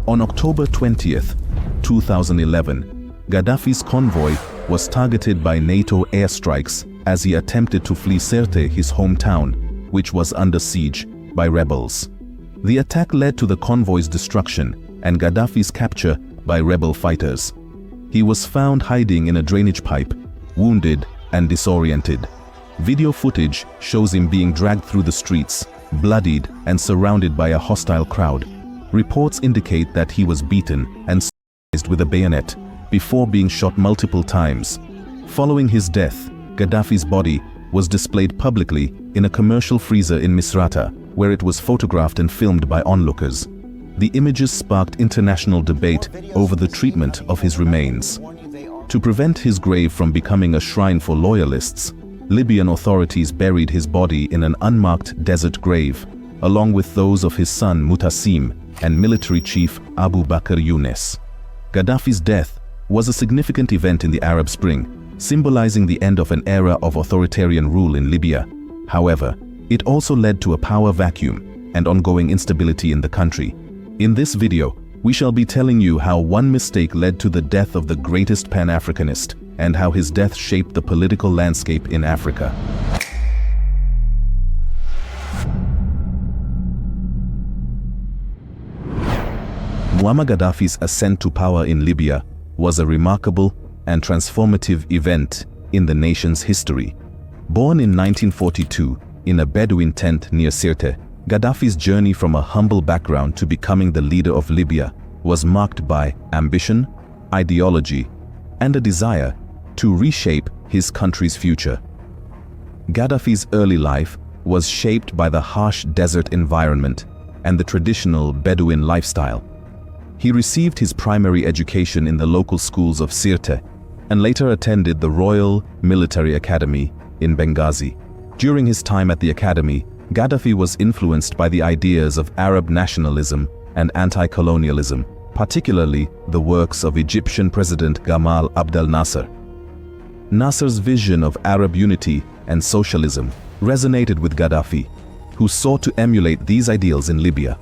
On October 20th, 2011, Gaddafi's convoy was targeted by NATO airstrikes as he attempted to flee Sirte, his hometown, which was under siege by rebels. The attack led to the convoy's destruction and Gaddafi's capture by rebel fighters. He was found hiding in a drainage pipe, wounded and disoriented. Video footage shows him being dragged through the streets, bloodied and surrounded by a hostile crowd. Reports indicate that he was beaten and seized with a bayonet before being shot multiple times. Following his death, Gaddafi's body was displayed publicly in a commercial freezer in Misrata, where it was photographed and filmed by onlookers. The images sparked international debate over the treatment of his remains. To prevent his grave from becoming a shrine for loyalists, Libyan authorities buried his body in an unmarked desert grave, along with those of his son Mutassim and military chief Abu Bakr Yunus. Gaddafi's death was a significant event in the Arab Spring, symbolizing the end of an era of authoritarian rule in Libya. However, it also led to a power vacuum and ongoing instability in the country. In this video, we shall be telling you how one mistake led to the death of the greatest Pan-Africanist and how his death shaped the political landscape in Africa. Muammar Gaddafi's ascent to power in Libya was a remarkable and transformative event in the nation's history. Born in 1942 in a Bedouin tent near Sirte, Gaddafi's journey from a humble background to becoming the leader of Libya was marked by ambition, ideology, and a desire to reshape his country's future. Gaddafi's early life was shaped by the harsh desert environment and the traditional Bedouin lifestyle. He received his primary education in the local schools of Sirte and later attended the Royal Military Academy in Benghazi. During his time at the academy, Gaddafi was influenced by the ideas of Arab nationalism and anti-colonialism, particularly the works of Egyptian President Gamal Abdel Nasser. Nasser's vision of Arab unity and socialism resonated with Gaddafi, who sought to emulate these ideals in Libya.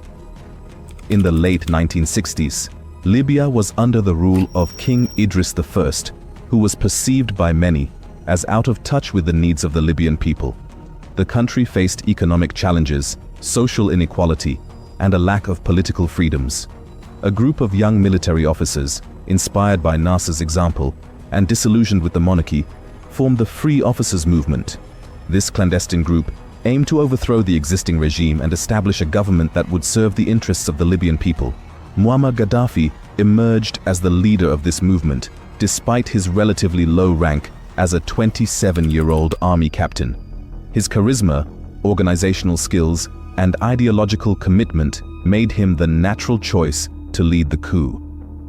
In the late 1960s, Libya was under the rule of King Idris I, who was perceived by many as out of touch with the needs of the Libyan people. The country faced economic challenges, social inequality, and a lack of political freedoms. A group of young military officers, inspired by Nasser's example and disillusioned with the monarchy, formed the Free Officers Movement. This clandestine group aimed to overthrow the existing regime and establish a government that would serve the interests of the Libyan people. Muammar Gaddafi emerged as the leader of this movement, despite his relatively low rank as a 27-year-old army captain. His charisma, organizational skills, and ideological commitment made him the natural choice to lead the coup.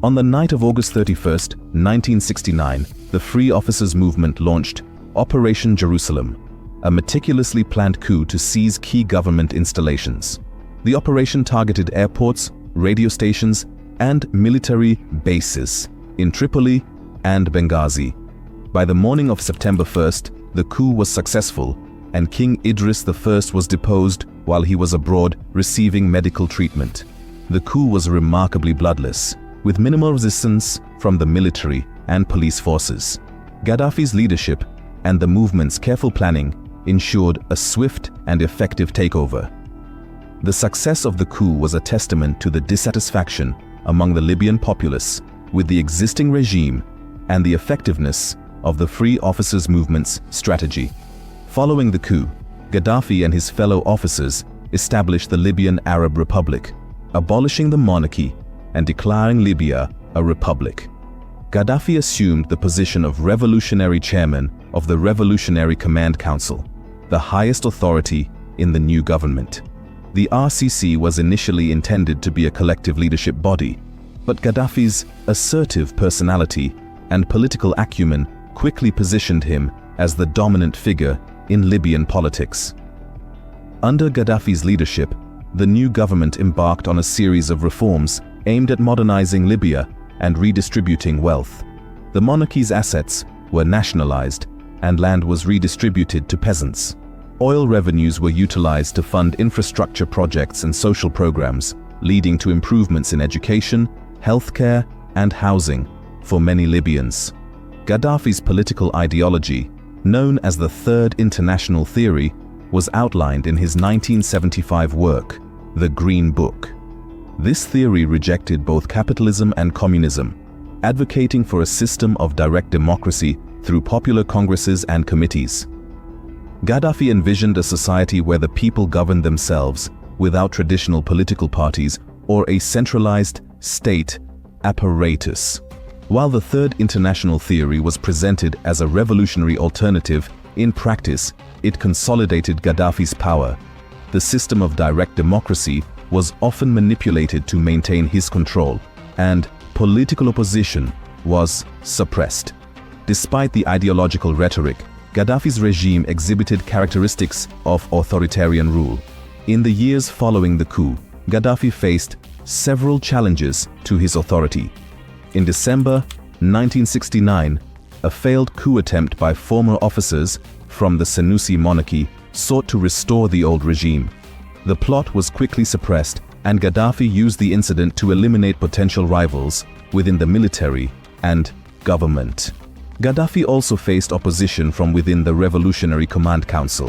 On the night of August 31st, 1969, the Free Officers Movement launched Operation Jerusalem, a meticulously planned coup to seize key government installations. The operation targeted airports, radio stations, and military bases in Tripoli and Benghazi. By the morning of September 1st, the coup was successful, and King Idris I was deposed while he was abroad receiving medical treatment. The coup was remarkably bloodless, with minimal resistance from the military and police forces. Gaddafi's leadership and the movement's careful planning ensured a swift and effective takeover. The success of the coup was a testament to the dissatisfaction among the Libyan populace with the existing regime and the effectiveness of the Free Officers Movement's strategy. Following the coup, Gaddafi and his fellow officers established the Libyan Arab Republic, abolishing the monarchy and declaring Libya a republic. Gaddafi assumed the position of revolutionary chairman of the Revolutionary Command Council, the highest authority in the new government. The RCC was initially intended to be a collective leadership body, but Gaddafi's assertive personality and political acumen quickly positioned him as the dominant figure in Libyan politics. Under Gaddafi's leadership, the new government embarked on a series of reforms aimed at modernizing Libya and redistributing wealth. The monarchy's assets were nationalized and land was redistributed to peasants. Oil revenues were utilized to fund infrastructure projects and social programs, leading to improvements in education, healthcare, and housing for many Libyans. Gaddafi's political ideology, known as the Third International Theory, was outlined in his 1975 work, The Green Book. This theory rejected both capitalism and communism, advocating for a system of direct democracy through popular congresses and committees. Gaddafi envisioned a society where the people governed themselves without traditional political parties or a centralized state apparatus. While the Third International Theory was presented as a revolutionary alternative, in practice, it consolidated Gaddafi's power. The system of direct democracy was often manipulated to maintain his control, and political opposition was suppressed. Despite the ideological rhetoric, Gaddafi's regime exhibited characteristics of authoritarian rule. In the years following the coup, Gaddafi faced several challenges to his authority. In December 1969, a failed coup attempt by former officers from the Senussi monarchy sought to restore the old regime. The plot was quickly suppressed, and Gaddafi used the incident to eliminate potential rivals within the military and government. Gaddafi also faced opposition from within the Revolutionary Command Council.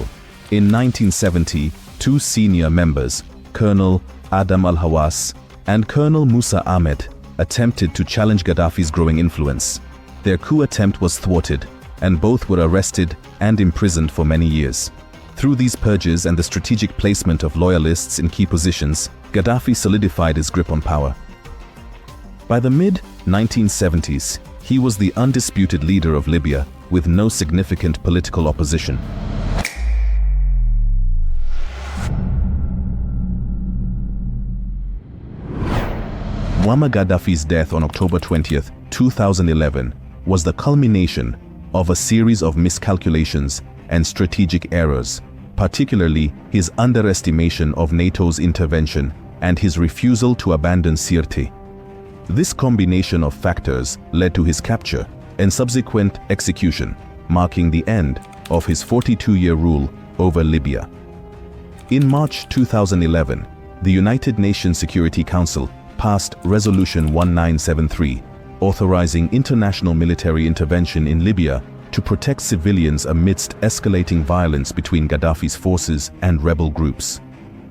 In 1970, two senior members, Colonel Adam al-Hawass and Colonel Musa Ahmed, attempted to challenge Gaddafi's growing influence. Their coup attempt was thwarted, and both were arrested and imprisoned for many years. Through these purges and the strategic placement of loyalists in key positions, Gaddafi solidified his grip on power. By the mid-1970s, he was the undisputed leader of Libya, with no significant political opposition. Muammar Gaddafi's death on October 20, 2011, was the culmination of a series of miscalculations and strategic errors, particularly his underestimation of NATO's intervention and his refusal to abandon Sirte. This combination of factors led to his capture and subsequent execution, marking the end of his 42-year rule over Libya. In March 2011, the United Nations Security Council passed Resolution 1973, authorizing international military intervention in Libya to protect civilians amidst escalating violence between Gaddafi's forces and rebel groups.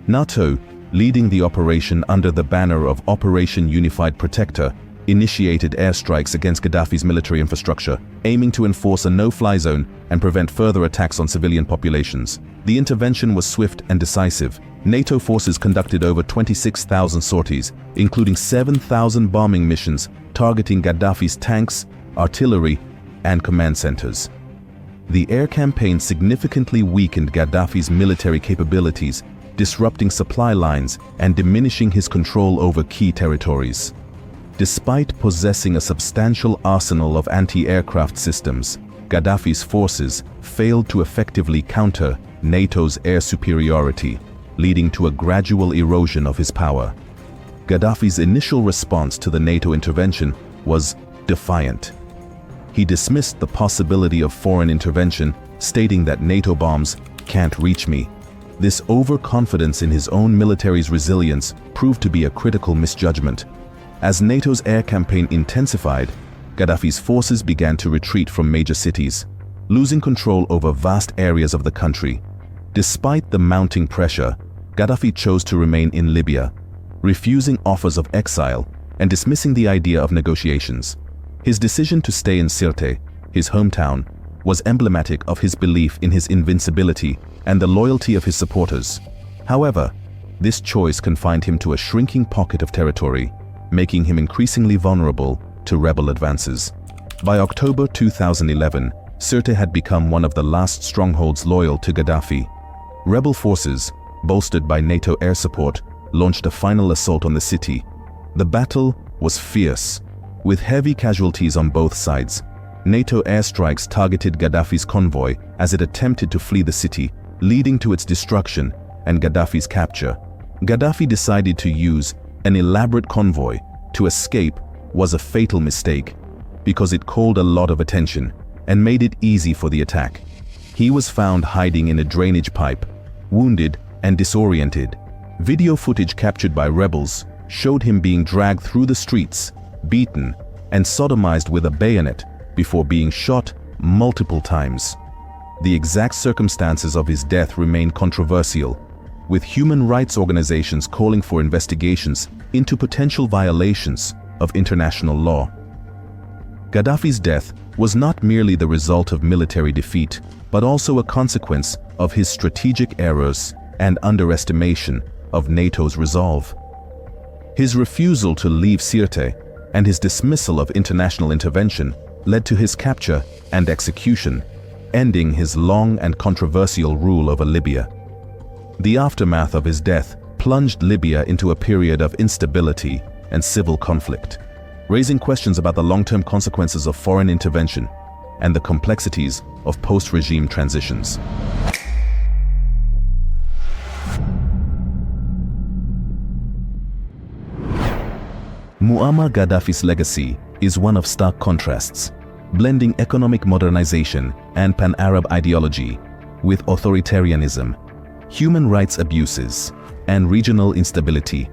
NATO, leading the operation under the banner of Operation Unified Protector, initiated airstrikes against Gaddafi's military infrastructure, aiming to enforce a no-fly zone and prevent further attacks on civilian populations. The intervention was swift and decisive. NATO forces conducted over 26,000 sorties, including 7,000 bombing missions targeting Gaddafi's tanks, artillery, and command centers. The air campaign significantly weakened Gaddafi's military capabilities, disrupting supply lines and diminishing his control over key territories. Despite possessing a substantial arsenal of anti-aircraft systems, Gaddafi's forces failed to effectively counter NATO's air superiority, leading to a gradual erosion of his power. Gaddafi's initial response to the NATO intervention was defiant. He dismissed the possibility of foreign intervention, stating that NATO bombs can't reach me. This overconfidence in his own military's resilience proved to be a critical misjudgment. As NATO's air campaign intensified, Gaddafi's forces began to retreat from major cities, losing control over vast areas of the country. Despite the mounting pressure, Gaddafi chose to remain in Libya, refusing offers of exile and dismissing the idea of negotiations. His decision to stay in Sirte, his hometown, was emblematic of his belief in his invincibility and the loyalty of his supporters. However, this choice confined him to a shrinking pocket of territory, making him increasingly vulnerable to rebel advances. By October 2011, Sirte had become one of the last strongholds loyal to Gaddafi. Rebel forces, bolstered by NATO air support, launched a final assault on the city. The battle was fierce, with heavy casualties on both sides. NATO airstrikes targeted Gaddafi's convoy as it attempted to flee the city, leading to its destruction and Gaddafi's capture. Gaddafi decided to use an elaborate convoy to escape was a fatal mistake, because it called a lot of attention and made it easy for the attack. He was found hiding in a drainage pipe, wounded and disoriented. Video footage captured by rebels showed him being dragged through the streets, beaten, and sodomized with a bayonet before being shot multiple times. The exact circumstances of his death remain controversial, with human rights organizations calling for investigations into potential violations of international law. Gaddafi's death was not merely the result of military defeat, but also a consequence of his strategic errors and underestimation of NATO's resolve. His refusal to leave Sirte and his dismissal of international intervention led to his capture and execution, ending his long and controversial rule over Libya. The aftermath of his death plunged Libya into a period of instability and civil conflict, raising questions about the long-term consequences of foreign intervention and the complexities of post-regime transitions. Muammar Gaddafi's legacy is one of stark contrasts, blending economic modernization and pan-Arab ideology with authoritarianism, human rights abuses, and regional instability.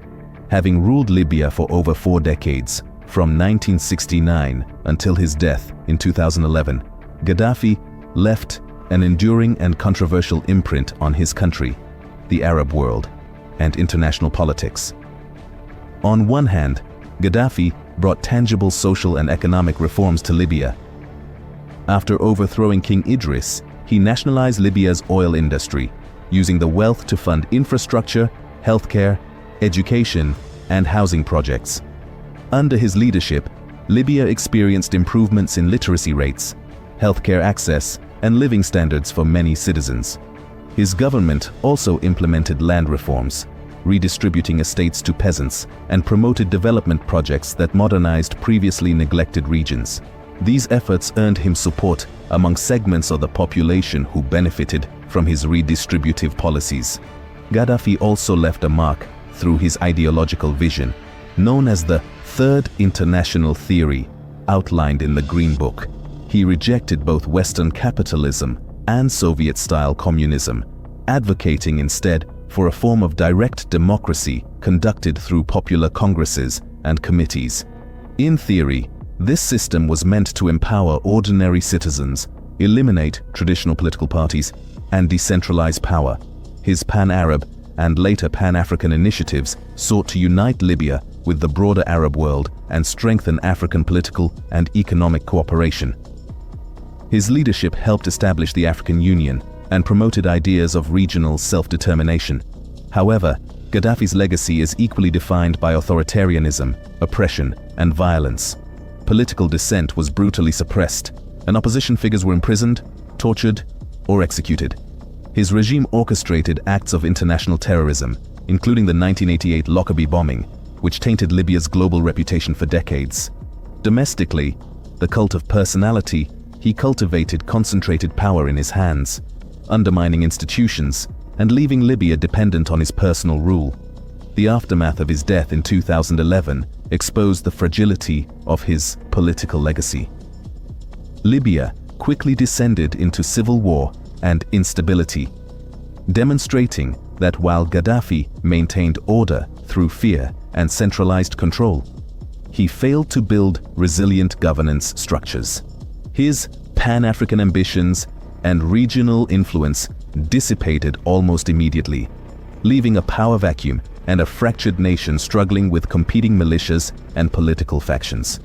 Having ruled Libya for over 4 decades, from 1969 until his death in 2011, Gaddafi left an enduring and controversial imprint on his country, the Arab world, and international politics. On one hand, Gaddafi brought tangible social and economic reforms to Libya. After overthrowing King Idris, he nationalized Libya's oil industry, using the wealth to fund infrastructure, healthcare, education, and housing projects. Under his leadership, Libya experienced improvements in literacy rates, healthcare access, and living standards for many citizens. His government also implemented land reforms, redistributing estates to peasants, and promoted development projects that modernized previously neglected regions. These efforts earned him support among segments of the population who benefited from his redistributive policies. Gaddafi also left a mark through his ideological vision, known as the Third International Theory, outlined in the Green Book. He rejected both Western capitalism and Soviet-style communism, advocating instead for a form of direct democracy conducted through popular congresses and committees. In theory, this system was meant to empower ordinary citizens, eliminate traditional political parties, and decentralize power. His pan-Arab and later pan-African initiatives sought to unite Libya with the broader Arab world and strengthen African political and economic cooperation. His leadership helped establish the African Union and promoted ideas of regional self-determination. However, Gaddafi's legacy is equally defined by authoritarianism, oppression, and violence. Political dissent was brutally suppressed, and opposition figures were imprisoned, tortured, or executed. His regime orchestrated acts of international terrorism, including the 1988 Lockerbie bombing, which tainted Libya's global reputation for decades. Domestically, the cult of personality, he cultivated concentrated power in his hands, undermining institutions and leaving Libya dependent on his personal rule. The aftermath of his death in 2011 exposed the fragility of his political legacy. Libya quickly descended into civil war and instability, demonstrating that while Gaddafi maintained order through fear and centralized control, he failed to build resilient governance structures. His pan-African ambitions and regional influence dissipated almost immediately, leaving a power vacuum and a fractured nation struggling with competing militias and political factions.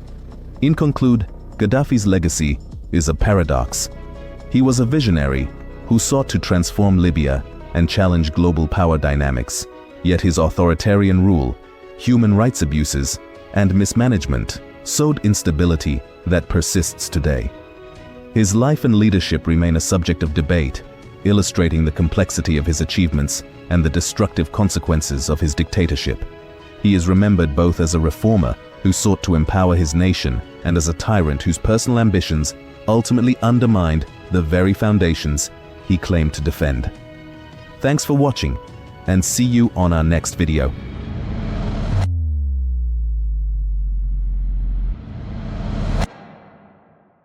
In conclusion, Gaddafi's legacy is a paradox. He was a visionary who sought to transform Libya and challenge global power dynamics, yet his authoritarian rule, human rights abuses, and mismanagement sowed instability that persists today. His life and leadership remain a subject of debate, illustrating the complexity of his achievements and the destructive consequences of his dictatorship. He is remembered both as a reformer who sought to empower his nation and as a tyrant whose personal ambitions ultimately undermined the very foundations he claimed to defend. Thanks for watching, and see you on our next video.